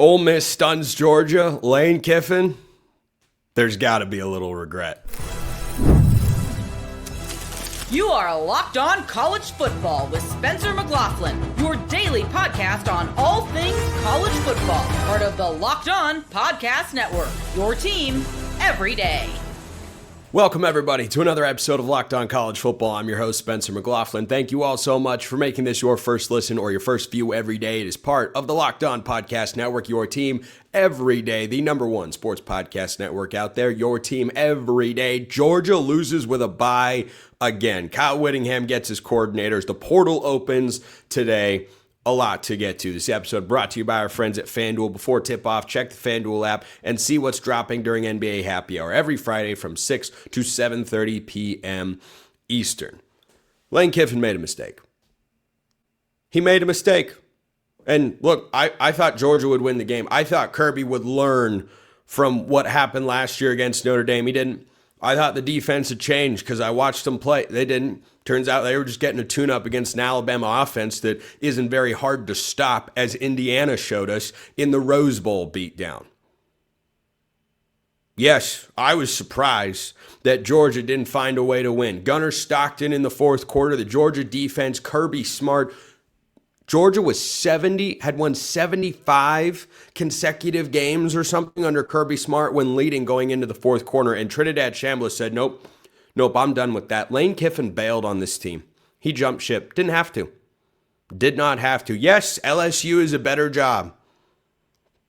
Ole Miss stuns Georgia. Lane Kiffin, there's got to be a little regret. You are Locked On College Football with Spencer McLaughlin, your daily podcast on all things college football. Part of the Locked On Podcast Network, your team every day. Welcome, everybody, to another episode of Locked On College Football. I'm your host, Spencer McLaughlin. Thank you all so much for making this your first listen or your first view every day. It is part of the Locked On Podcast Network, your team every day, the number one sports podcast network out there, your team every day. Georgia loses with a bye again. Kyle Whittingham gets his coordinators. The portal opens today. A lot to get to. This episode brought to you by our friends at FanDuel. Before tip-off, check the FanDuel app and see what's dropping during NBA Happy Hour every Friday from 6 to 7:30 p.m. Eastern. Lane Kiffin made a mistake. He made a mistake. And look, I thought Georgia would win the game. I thought Kirby would learn from what happened last year against Notre Dame. He didn't. I thought the defense had changed because I watched them play. They didn't. Turns out they were just getting a tune-up against an Alabama offense that isn't very hard to stop, as Indiana showed us in the Rose Bowl beatdown. Yes, I was surprised that Georgia didn't find a way to win. Gunnar Stockton in the fourth quarter, the Georgia defense, Kirby Smart. Georgia had won 75 consecutive games or something under Kirby Smart when leading going into the fourth quarter, and Trinidad Chambliss said, nope, I'm done with that. Lane Kiffin bailed on this team. He jumped ship. Didn't have to. Did not have to. Yes, LSU is a better job.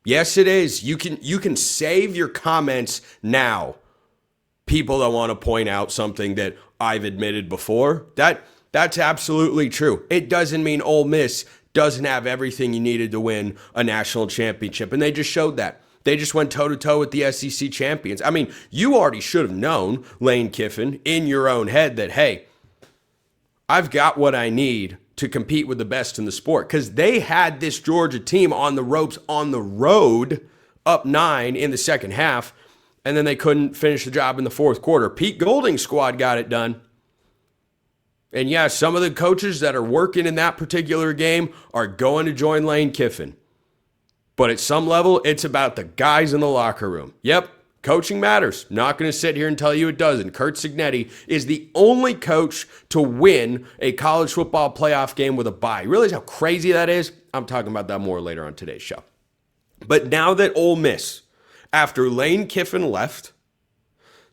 Yes, it is. You can save your comments now. People that want to point out something that I've admitted before, that's absolutely true. It doesn't mean Ole Miss doesn't have everything you needed to win a national championship, and they just showed that. They just went toe-to-toe with the SEC champions. I mean, you already should have known, Lane Kiffin, in your own head that, hey, I've got what I need to compete with the best in the sport, because they had this Georgia team on the ropes on the road, up 9 in the second half, and then they couldn't finish the job in the fourth quarter. Pete Golding's squad got it done. And yeah, some of the coaches that are working in that particular game are going to join Lane Kiffin. But at some level, it's about the guys in the locker room. Yep, coaching matters. Not going to sit here and tell you it doesn't. Curt Cignetti is the only coach to win a college football playoff game with a bye. You realize how crazy that is? I'm talking about that more later on today's show. But now that Ole Miss, after Lane Kiffin left,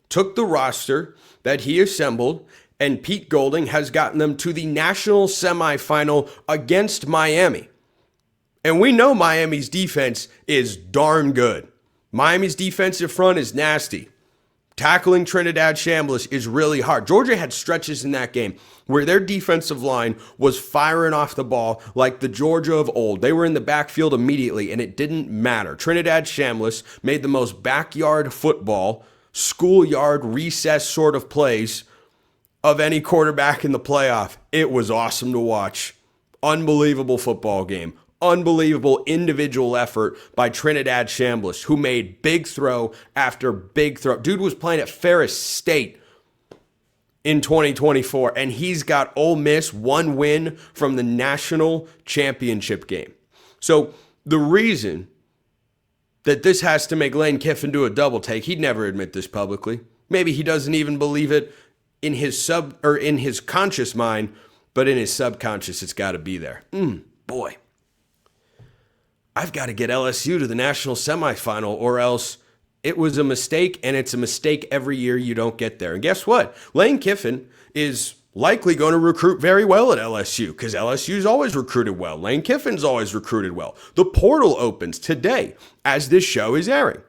took the roster that he assembled, and Pete Golding has gotten them to the national semifinal against Miami. And we know Miami's defense is darn good. Miami's defensive front is nasty. Tackling Trinidad Chambliss is really hard. Georgia had stretches in that game where their defensive line was firing off the ball like the Georgia of old. They were in the backfield immediately, and it didn't matter. Trinidad Chambliss made the most backyard football, schoolyard recess sort of plays of any quarterback in the playoff. It was awesome to watch. Unbelievable football game. Unbelievable individual effort by Trinidad Chambliss, who made big throw after big throw. Dude was playing at Ferris State in 2024, and he's got Ole Miss one win from the national championship game. So the reason that this has to make Lane Kiffin do a double take, he'd never admit this publicly. Maybe he doesn't even believe it in his conscious mind, but in his subconscious, it's got to be there. Boy. I've got to get LSU to the national semifinal, or else it was a mistake, and it's a mistake every year you don't get there. And guess what? Lane Kiffin is likely going to recruit very well at LSU, because LSU's always recruited well. Lane Kiffin's always recruited well. The portal opens today as this show is airing.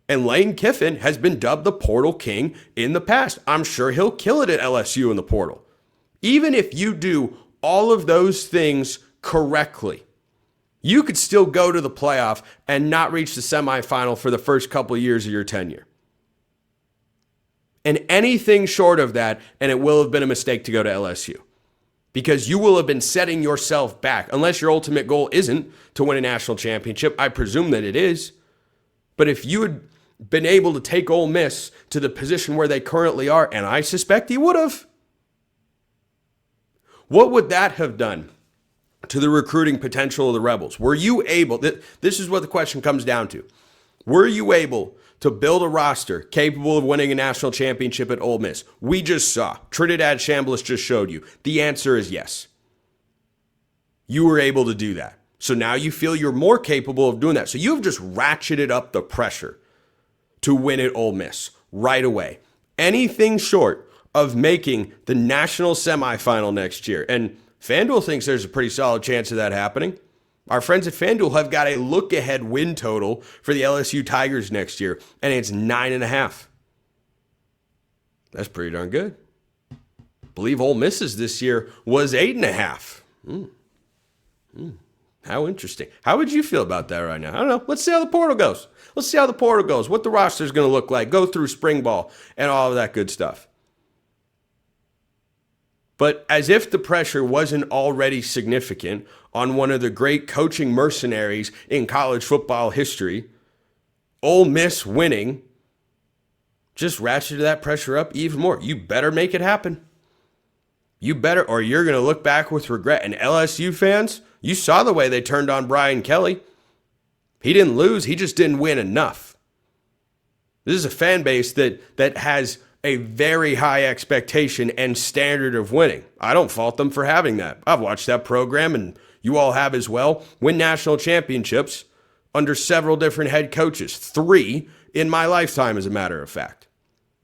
And Lane Kiffin has been dubbed the portal king in the past. I'm sure he'll kill it at LSU in the portal. Even if you do all of those things correctly, you could still go to the playoff and not reach the semifinal for the first couple of years of your tenure. And anything short of that, and it will have been a mistake to go to LSU. Because you will have been setting yourself back, unless your ultimate goal isn't to win a national championship. I presume that it is. But if you had been able to take Ole Miss to the position where they currently are, and I suspect he would have, what would that have done to the recruiting potential of the Rebels? Were you able, this is what the question comes down to. Were you able to build a roster capable of winning a national championship at Ole Miss? We just saw. Trinidad Chambliss just showed you. The answer is yes. You were able to do that. So now you feel you're more capable of doing that. So you've just ratcheted up the pressure to win at Ole Miss right away. Anything short of making the national semifinal next year. And FanDuel thinks there's a pretty solid chance of that happening. Our friends at FanDuel have got a look-ahead win total for the LSU Tigers next year, and it's 9.5. That's pretty darn good. I believe Ole Miss's this year was 8.5. How interesting. How would you feel about that right now? I don't know. Let's see how the portal goes. Let's see how the portal goes, what the roster's going to look like, go through spring ball, and all of that good stuff. But as if the pressure wasn't already significant on one of the great coaching mercenaries in college football history, Ole Miss winning just ratcheted that pressure up even more. You better make it happen. You better, or you're going to look back with regret. And LSU fans, you saw the way they turned on Brian Kelly. He didn't lose, he just didn't win enough. This is a fan base that has a very high expectation and standard of winning. I don't fault them for having that. I've watched that program, and you all have as well, win national championships under several different head coaches. 3 in my lifetime, as a matter of fact.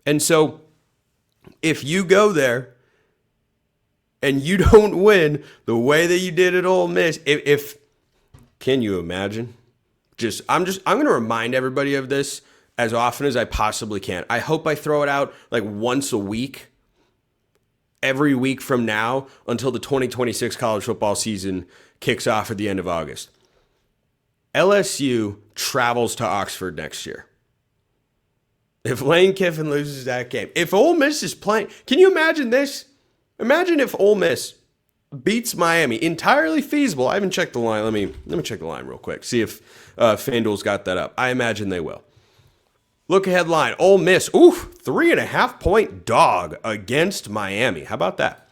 And so if you go there and you don't win the way that you did at Ole Miss, if can you imagine? I'm going to remind everybody of this as often as I possibly can. I hope I throw it out like once a week, every week from now until the 2026 college football season kicks off at the end of August. LSU travels to Oxford next year. If Lane Kiffin loses that game, if Ole Miss is playing, can you imagine this? Imagine if Ole Miss beats Miami. Entirely feasible. I haven't checked the line. Let me check the line real quick. See if FanDuel's got that up. I imagine they will. Look ahead line. Ole Miss. 3.5-point dog against Miami. How about that?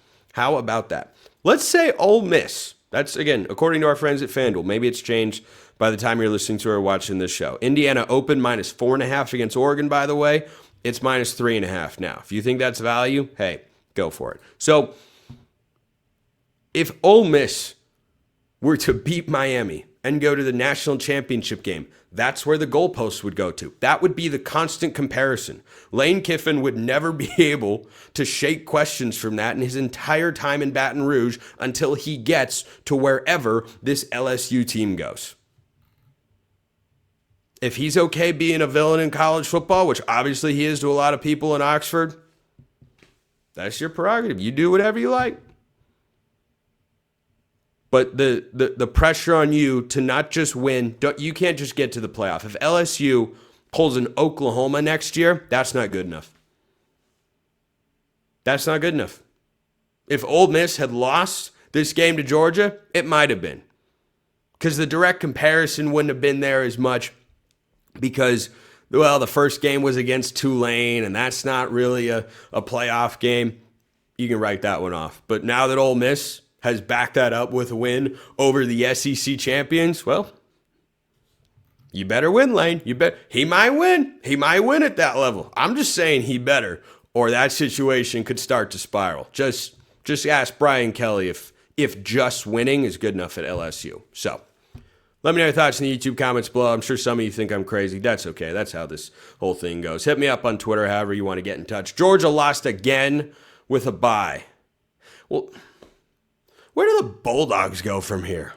Let's say Ole Miss. That's, again, according to our friends at FanDuel. Maybe it's changed by the time you're listening to or watching this show. Indiana opened -4.5 against Oregon, by the way. It's -3.5 now. If you think that's value, hey, go for it. So if Ole Miss were to beat Miami and go to the national championship game, that's where the goalposts would go to. That would be the constant comparison. Lane Kiffin would never be able to shake questions from that in his entire time in Baton Rouge until he gets to wherever this LSU team goes. If he's okay being a villain in college football, which obviously he is to a lot of people in Oxford, that's your prerogative. You do whatever you like. But the pressure on you to not just win, you can't just get to the playoff. If LSU pulls an Oklahoma next year, that's not good enough. That's not good enough. If Ole Miss had lost this game to Georgia, it might have been. Because the direct comparison wouldn't have been there as much because, well, the first game was against Tulane, and that's not really a playoff game. You can write that one off. But now that Ole Miss has backed that up with a win over the SEC champions, well, you better win, Lane. He might win. He might win at that level. I'm just saying he better, or that situation could start to spiral. Just ask Brian Kelly if just winning is good enough at LSU. So let me know your thoughts in the YouTube comments below. I'm sure some of you think I'm crazy. That's okay. That's how this whole thing goes. Hit me up on Twitter, however you want to get in touch. Georgia lost again with a bye. Well, where do the Bulldogs go from here?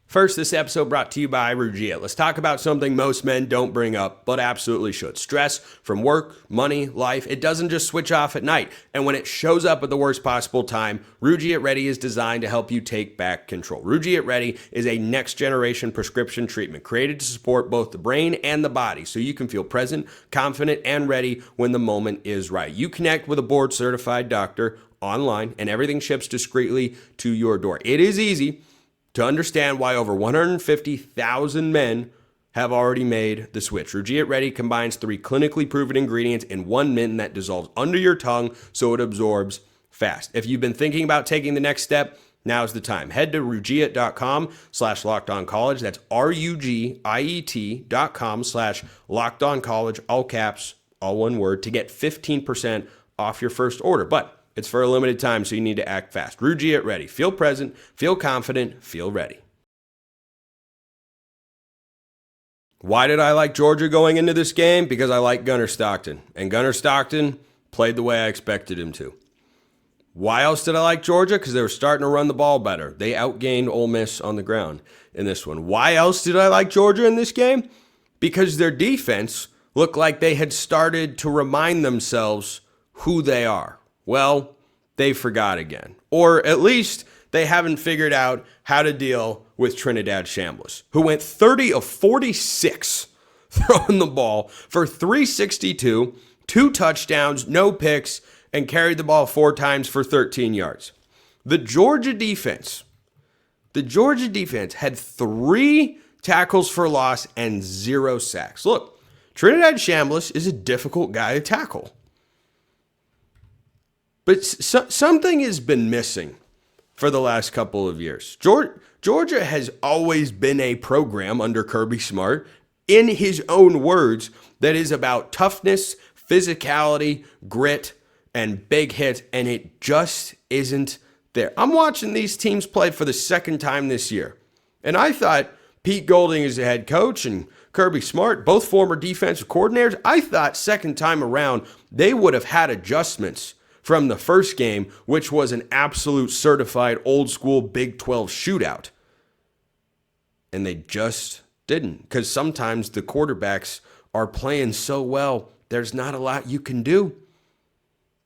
First, this episode brought to you by Rugia. Let's talk about something most men don't bring up, but absolutely should. Stress from work, money, life. It doesn't just switch off at night. And when it shows up at the worst possible time, Rugia Ready is designed to help you take back control. Rugia Ready is a next-generation prescription treatment created to support both the brain and the body so you can feel present, confident, and ready when the moment is right. You connect with a board-certified doctor online, and everything ships discreetly to your door. It is easy to understand why over 150,000 men have already made the switch. Rugia Ready combines 3 clinically proven ingredients in one mint that dissolves under your tongue so it absorbs fast. If you've been thinking about taking the next step, now's the time. Head to rugiet.com/lockedoncollege. That's rugiet.com/lockedoncollege, all caps, all one word, to get 15% off your first order. But it's for a limited time, so you need to act fast. Rugiet ready. Feel present, feel confident, feel ready. Why did I like Georgia going into this game? Because I like Gunnar Stockton. And Gunnar Stockton played the way I expected him to. Why else did I like Georgia? Because they were starting to run the ball better. They outgained Ole Miss on the ground in this one. Why else did I like Georgia in this game? Because their defense looked like they had started to remind themselves who they are. Well, they forgot again. Or at least they haven't figured out how to deal with Trinidad Chambliss, who went 30 of 46 throwing the ball for 362, 2 touchdowns, no picks, and carried the ball 4 times for 13 yards. The Georgia defense had 3 tackles for loss and 0 sacks. Look, Trinidad Chambliss is a difficult guy to tackle. But something has been missing for the last couple of years. Georgia has always been a program under Kirby Smart, in his own words, that is about toughness, physicality, grit, and big hits, and it just isn't there. I'm watching these teams play for the second time this year, and I thought Pete Golding is the head coach and Kirby Smart, both former defensive coordinators, I thought second time around they would have had adjustments from the first game, which was an absolute certified old school Big 12 shootout. And they just didn't, because sometimes the quarterbacks are playing so well, there's not a lot you can do.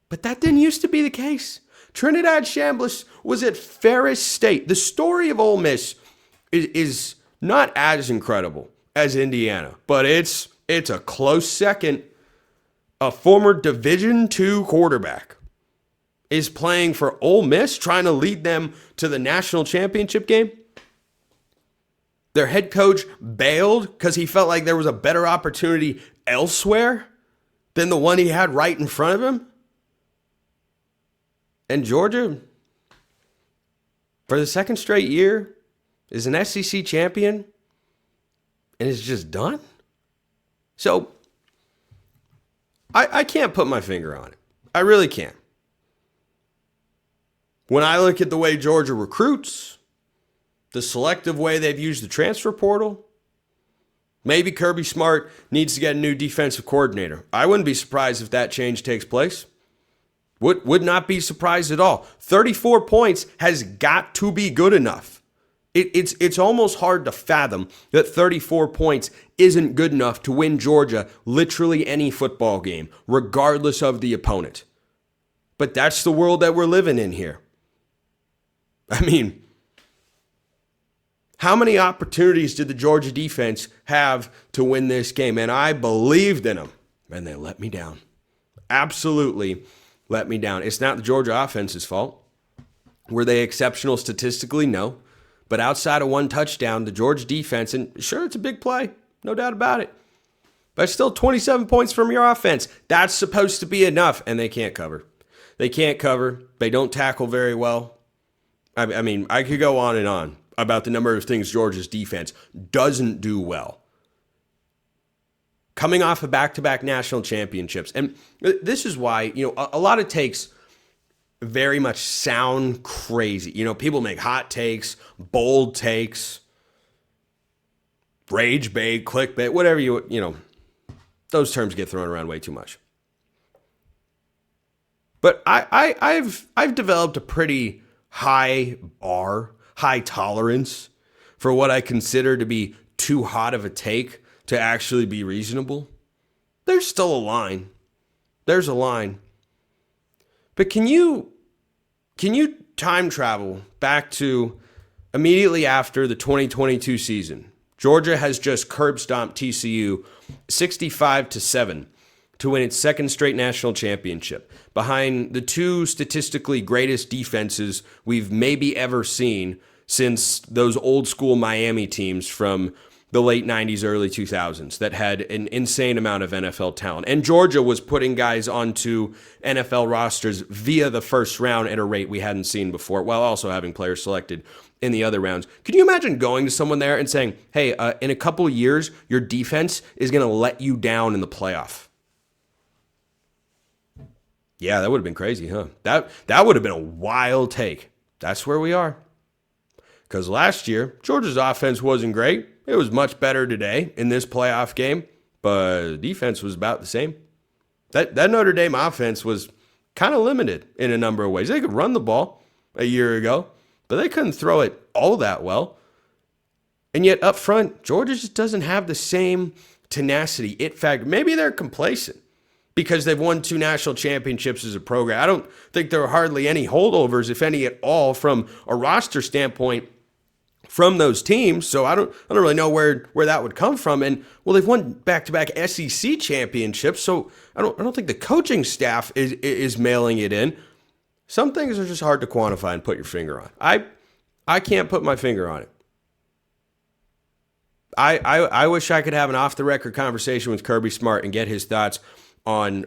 But that didn't used to be the case. Trinidad Chambliss was at Ferris State. The story of Ole Miss is not as incredible as Indiana, but it's a close second. A former Division II quarterback is playing for Ole Miss, trying to lead them to the national championship game. Their head coach bailed because he felt like there was a better opportunity elsewhere than the one he had right in front of him. And Georgia, for the second straight year, is an SEC champion and is just done. So I can't put my finger on it. I really can't. When I look at the way Georgia recruits, the selective way they've used the transfer portal, maybe Kirby Smart needs to get a new defensive coordinator. I wouldn't be surprised if that change takes place. Would not be surprised at all. 34 points has got to be good enough. It's almost hard to fathom that 34 points isn't good enough to win Georgia literally any football game, regardless of the opponent. But that's the world that we're living in here. I mean, how many opportunities did the Georgia defense have to win this game? And I believed in them, and they let me down. Absolutely let me down. It's not the Georgia offense's fault. Were they exceptional statistically? No. But outside of one touchdown, the Georgia defense, and sure, it's a big play, no doubt about it. But still 27 points from your offense. That's supposed to be enough, and they can't cover. They can't cover. They don't tackle very well. I mean, I could go on and on about the number of things Georgia's defense doesn't do well. Coming off of back-to-back national championships. And this is why, a lot of takes very much sound crazy. People make hot takes, bold takes, rage bait, clickbait, whatever those terms get thrown around way too much. But I've developed a pretty high bar, high tolerance for what I consider to be too hot of a take to actually be reasonable. There's still a line. There's a line. But can you time travel back to immediately after the 2022 season? Georgia has just curb stomped TCU 65-7 to win its second straight national championship, behind the 2 statistically greatest defenses we've maybe ever seen since those old school Miami teams from the late 90s, early 2000s that had an insane amount of NFL talent. And Georgia was putting guys onto NFL rosters via the first round at a rate we hadn't seen before, while also having players selected in the other rounds. Can you imagine going to someone there and saying, hey, in a couple of years, your defense is going to let you down in the playoff? Yeah, that would have been crazy, huh? That would have been a wild take. That's where we are. Because last year, Georgia's offense wasn't great. It was much better today in this playoff game, but defense was about the same. That Notre Dame offense was kind of limited in a number of ways. They could run the ball a year ago, but they couldn't throw it all that well. And yet up front, Georgia just doesn't have the same tenacity, it factor. Maybe they're complacent because they've won 2 national championships as a program. I don't think there are hardly any holdovers, if any at all, from a roster standpoint from those teams. So I don't really know where that would come from. And well, they've won back-to-back SEC championships, so I don't think the coaching staff is mailing it in. Some things are just hard to quantify and put your finger on. I can't put my finger on it. I wish I could have an off-the-record conversation with Kirby Smart and get his thoughts on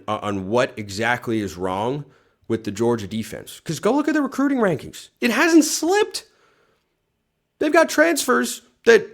what exactly is wrong with the Georgia defense. Because go look at the recruiting rankings. It hasn't slipped. They've got transfers that,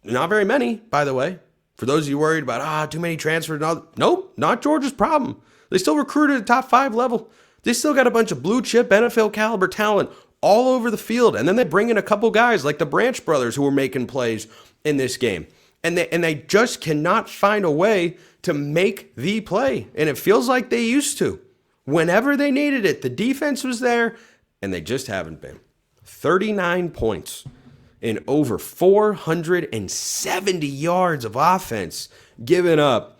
not very many, by the way. For those of you worried about, too many transfers and all, nope, not Georgia's problem. They still recruit at the top 5 level. They still got a bunch of blue chip NFL caliber talent all over the field. And then they bring in a couple guys like the Branch brothers who were making plays in this game. And they just cannot find a way to make the play. And it feels like they used to. Whenever they needed it, the defense was there, and they just haven't been. 39 points in over 470 yards of offense given up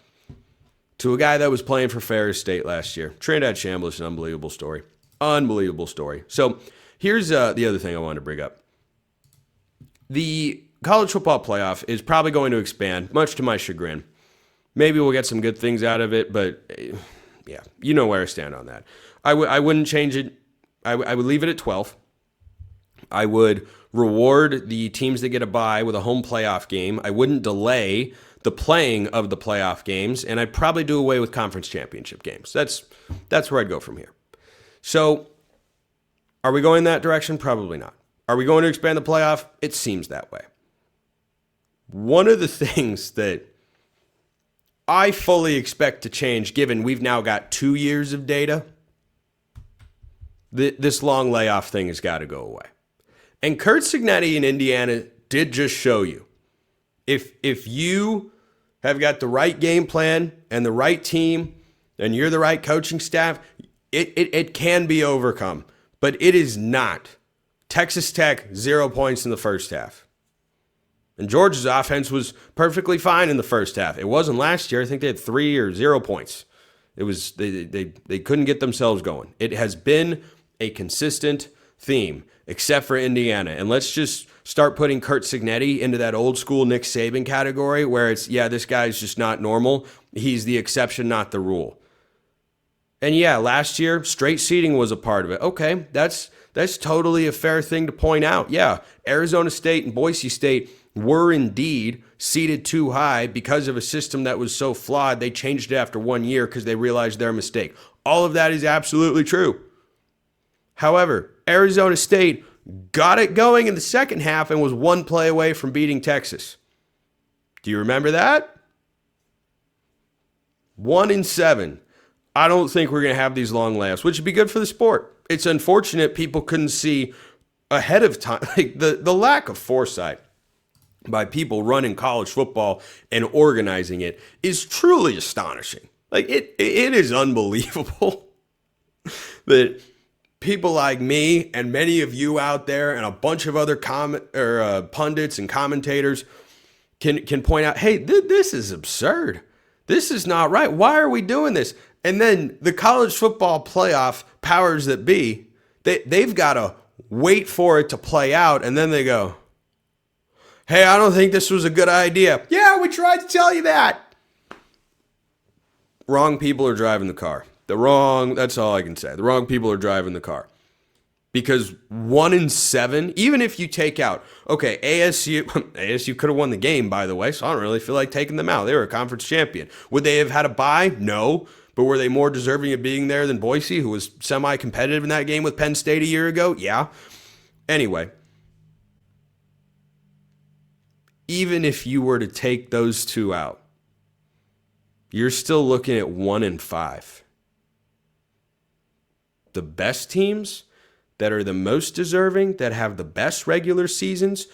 to a guy that was playing for Ferris State last year. Trinidad Chambliss, an unbelievable story. Unbelievable story. So here's the other thing I wanted to bring up. The college football playoff is probably going to expand, much to my chagrin. Maybe we'll get some good things out of it, but yeah, you know where I stand on that. I wouldn't change it. I would leave it at 12. I would reward the teams that get a bye with a home playoff game. I wouldn't delay the playing of the playoff games, and I'd probably do away with conference championship games. That's where I'd go from here. So are we going that direction? Probably not. Are we going to expand the playoff? It seems that way. One of the things that I fully expect to change, given we've now got 2 years of data, this long layoff thing has got to go away. And Curt Cignetti in Indiana did just show you, if you have got the right game plan and the right team and you're the right coaching staff, it can be overcome. But it is not. Texas Tech, 0 points in the first half. And Georgia's offense was perfectly fine in the first half. It wasn't last year. I think they had 3 or 0 points. It was they couldn't get themselves going. It has been a consistent theme, except for Indiana. And let's just start putting Curt Cignetti into that old school Nick Saban category where it's, yeah, this guy's just not normal. He's the exception, not the rule. And yeah, last year, straight seeding was a part of it. Okay, that's totally a fair thing to point out. Yeah, Arizona State and Boise State were indeed seated too high because of a system that was so flawed. They changed it after 1 year because they realized their mistake. All of that is absolutely true. However, Arizona State got it going in the second half and was 1 play away from beating Texas. Do you remember that? 1-7. I don't think we're going to have these long layoffs, which would be good for the sport. It's unfortunate people couldn't see ahead of time. Like the lack of foresight by people running college football and organizing it is truly astonishing. Like it is unbelievable that people like me and many of you out there and a bunch of other pundits and commentators can point out, hey, this is absurd. This is not right. Why are we doing this? And then the college football playoff powers that be, they've got to wait for it to play out, and then they go, hey, I don't think this was a good idea. Yeah, we tried to tell you that. Wrong people are driving the car. That's all I can say. The wrong people are driving the car. Because 1-7, even if you take out, okay, ASU could have won the game, by the way, so I don't really feel like taking them out. They were a conference champion. Would they have had a bye? No. But were they more deserving of being there than Boise, who was semi-competitive in that game with Penn State a year ago? Yeah. Anyway, even if you were to take those two out, you're still looking at 1-5. The best teams that are the most deserving, that have the best regular seasons,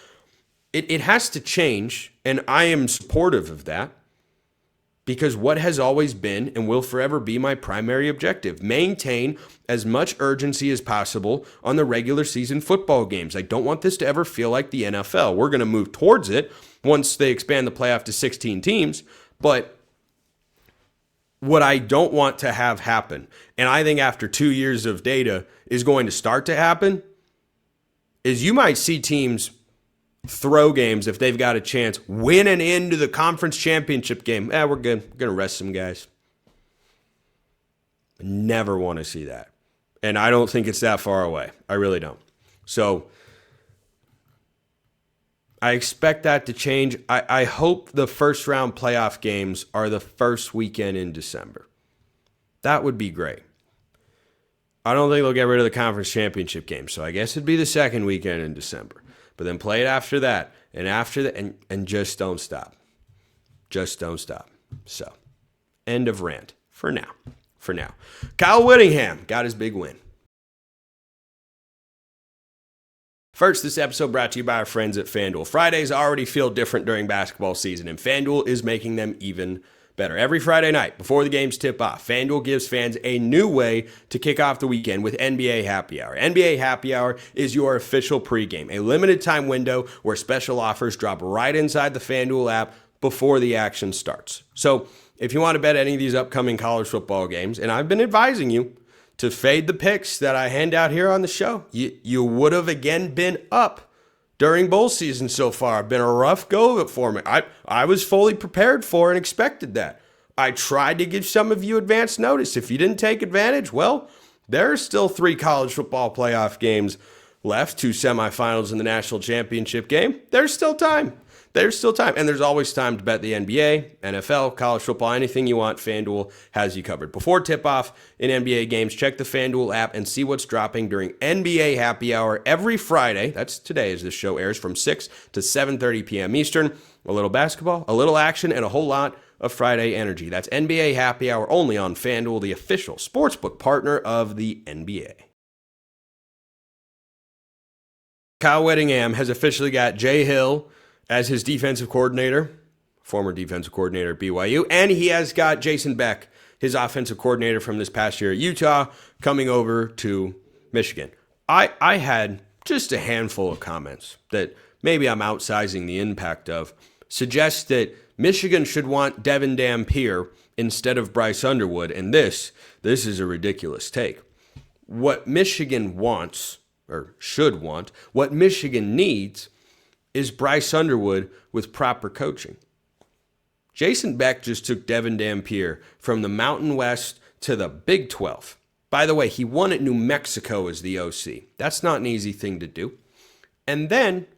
it has to change, and I am supportive of that. Because what has always been and will forever be my primary objective, maintain as much urgency as possible on the regular season football games. I don't want this to ever feel like the NFL. We're going to move towards it once they expand the playoff to 16 teams. But what I don't want to have happen, and I think after 2 years of data is going to start to happen, is you might see teams throw games if they've got a chance, winning into the conference championship game. We're good. We're going to rest some guys. Never want to see that. And I don't think it's that far away. I really don't. So I expect that to change. I hope the first round playoff games are the first weekend in December. That would be great. I don't think they'll get rid of the conference championship game. So I guess it'd be the second weekend in December. But then play it after that, and just don't stop. Just don't stop. So, end of rant for now. Kyle Whittingham got his big win. First, this episode brought to you by our friends at FanDuel. Fridays already feel different during basketball season, and FanDuel is making them even better. Every Friday night, before the games tip off, FanDuel gives fans a new way to kick off the weekend with NBA Happy Hour. NBA Happy Hour is your official pregame, a limited time window where special offers drop right inside the FanDuel app before the action starts. So if you want to bet any of these upcoming college football games, and I've been advising you to fade the picks that I hand out here on the show, you would have again been up during bowl season so far. Been a rough go of it for me. I was fully prepared for and expected that. I tried to give some of you advance notice. If you didn't take advantage, well, there are still 3 college football playoff games left, 2 semifinals in the national championship game. There's still time. And there's always time to bet the NBA, NFL, college football, anything you want. FanDuel has you covered. Before tip-off in NBA games, check the FanDuel app and see what's dropping during NBA Happy Hour every Friday. That's today as this show airs, from 6 to 7:30 p.m. Eastern. A little basketball, a little action, and a whole lot of Friday energy. That's NBA Happy Hour only on FanDuel, the official sportsbook partner of the NBA. Kyle Whittingham has officially got Jay Hill as his defensive coordinator, former defensive coordinator at BYU, and he has got Jason Beck, his offensive coordinator from this past year at Utah, coming over to Michigan. I had just a handful of comments that maybe I'm outsizing the impact of, suggest that Michigan should want Devin Dampier instead of Bryce Underwood, and this is a ridiculous take. What Michigan wants, or should want, what Michigan needs is Bryce Underwood with proper coaching. Jason Beck just took Devin Dampier from the Mountain West to the Big 12. By the way, he won at New Mexico as the OC. That's not an easy thing to do. And then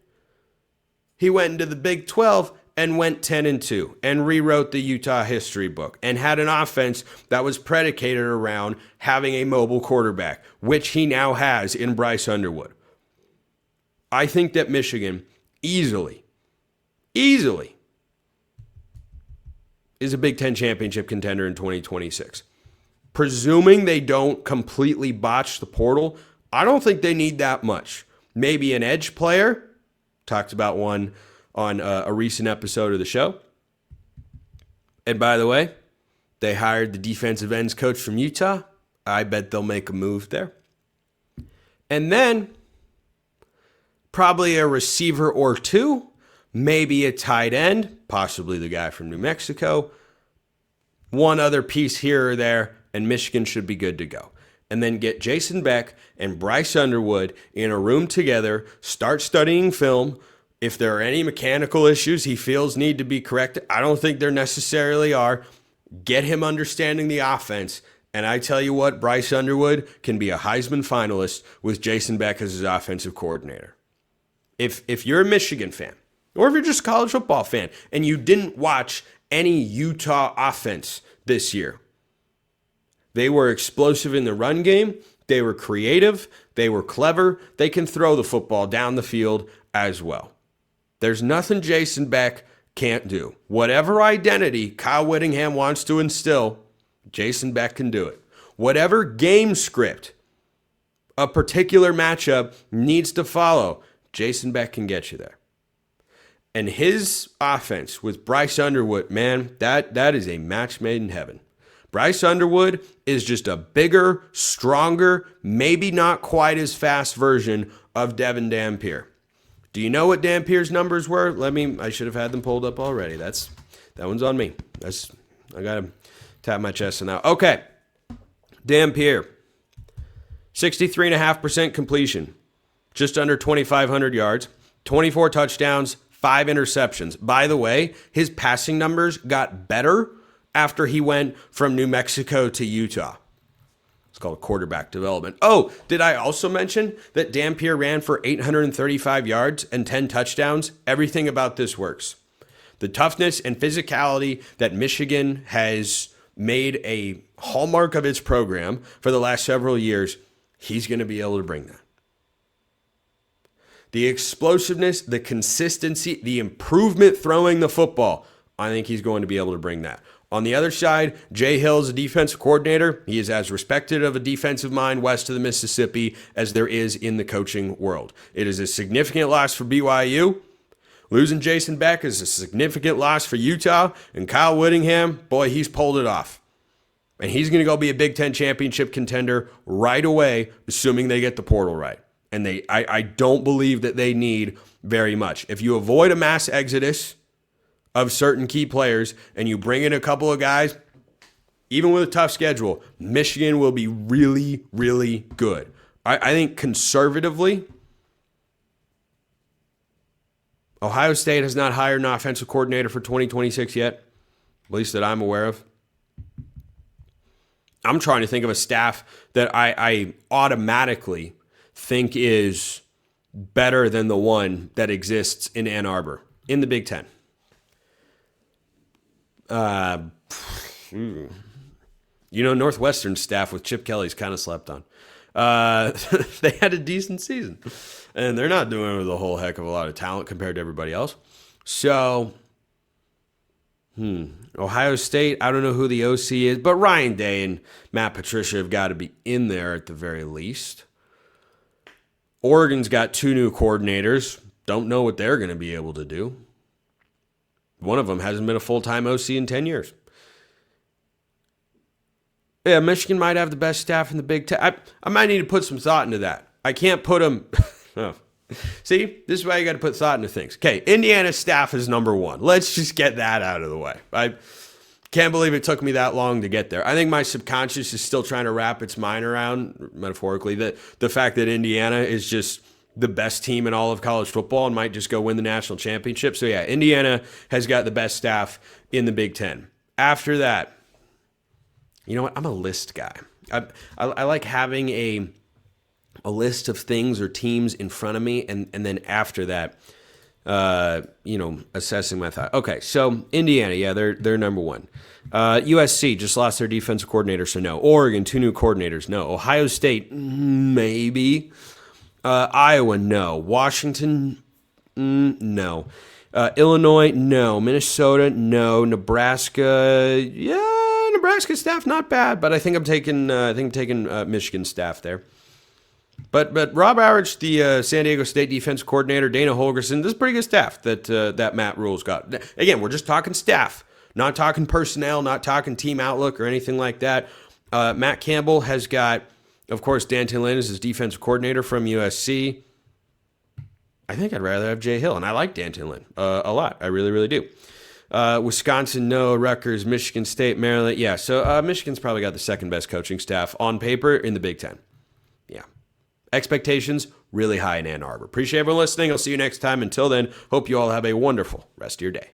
he went into the Big 12 and went 10-2 and rewrote the Utah history book and had an offense that was predicated around having a mobile quarterback, which he now has in Bryce Underwood. I think that Michigan easily is a Big Ten championship contender in 2026. Presuming they don't completely botch the portal, I don't think they need that much. Maybe an edge player. Talked about one on a recent episode of the show. And by the way, they hired the defensive ends coach from Utah. I bet they'll make a move there. And then probably a receiver or 2, maybe a tight end, possibly the guy from New Mexico. One other piece here or there, and Michigan should be good to go. And then get Jason Beck and Bryce Underwood in a room together, start studying film. If there are any mechanical issues he feels need to be corrected, I don't think there necessarily are. Get him understanding the offense, And I tell you what, Bryce Underwood can be a Heisman finalist with Jason Beck as his offensive coordinator. If you're a Michigan fan, or if you're just a college football fan, and you didn't watch any Utah offense this year, they were explosive in the run game. They were creative. They were clever. They can throw the football down the field as well. There's nothing Jason Beck can't do. Whatever identity Kyle Whittingham wants to instill, Jason Beck can do it. Whatever game script a particular matchup needs to follow, Jason Beck can get you there. And his offense with Bryce Underwood, man, that is a match made in heaven. Bryce Underwood is just a bigger, stronger, maybe not quite as fast version of Devin Dampier. Do you know what Dampier's numbers were? I should have had them pulled up already. That one's on me. I got to tap my chest on that. Okay. Dampier, 63.5% completion, just under 2,500 yards, 24 touchdowns, 5 interceptions. By the way, his passing numbers got better after he went from New Mexico to Utah. It's called quarterback development. Oh, did I also mention that Dampier ran for 835 yards and 10 touchdowns? Everything about this works. The toughness and physicality that Michigan has made a hallmark of its program for the last several years, he's going to be able to bring that. The explosiveness, the consistency, the improvement throwing the football, I think he's going to be able to bring that. On the other side, Jay Hill is a defensive coordinator. He is as respected of a defensive mind west of the Mississippi as there is in the coaching world. It is a significant loss for BYU. Losing Jason Beck is a significant loss for Utah. And Kyle Whittingham, boy, he's pulled it off. And he's going to go be a Big Ten championship contender right away, assuming they get the portal right. And I don't believe that they need very much. If you avoid a mass exodus of certain key players and you bring in a couple of guys, even with a tough schedule, Michigan will be really, really good. I think conservatively, Ohio State has not hired an offensive coordinator for 2026 yet, at least that I'm aware of. I'm trying to think of a staff that I automatically think is better than the one that exists in Ann Arbor in the Big Ten. Northwestern staff with Chip Kelly's kind of slept on. They had a decent season, and they're not doing it with a whole heck of a lot of talent compared to everybody else. So, Ohio State, I don't know who the OC is, but Ryan Day and Matt Patricia have got to be in there at the very least. Oregon's got 2 new coordinators. Don't know what they're going to be able to do. One of them hasn't been a full-time OC in 10 years. Yeah, Michigan might have the best staff in the Big Ten. I might need to put some thought into that. I can't put them... oh. See, this is why you got to put thought into things. Okay, Indiana's staff is number 1. Let's just get that out of the way. I can't believe it took me that long to get there. I think my subconscious is still trying to wrap its mind around, metaphorically, the fact that Indiana is just the best team in all of college football and might just go win the national championship. So yeah, Indiana has got the best staff in the Big Ten. After that, you know what? I'm a list guy. I like having a list of things or teams in front of me, and then after that, assessing my thought. Okay, so Indiana, yeah, they're number 1. USC just lost their defensive coordinator, so no. Oregon, 2 new coordinators, no. Ohio State, maybe. Iowa, no. Washington, no. Illinois, no. Minnesota, no. Nebraska, yeah. Nebraska staff not bad, but I think I'm taking Michigan staff there. But Rob Outridge, the San Diego State defense coordinator, Dana Holgorsen, this is pretty good staff that Matt Rule's got. Again, we're just talking staff, not talking personnel, not talking team outlook or anything like that. Matt Campbell has got, of course, Danton Lynn is his defensive coordinator from USC. I think I'd rather have Jay Hill, and I like Danton Lynn a lot. I really, really do. Wisconsin, no. Rutgers, Michigan State, Maryland. Yeah, so Michigan's probably got the second best coaching staff on paper in the Big Ten. Yeah. Expectations really high in Ann Arbor. Appreciate everyone listening. I'll see you next time. Until then, hope you all have a wonderful rest of your day.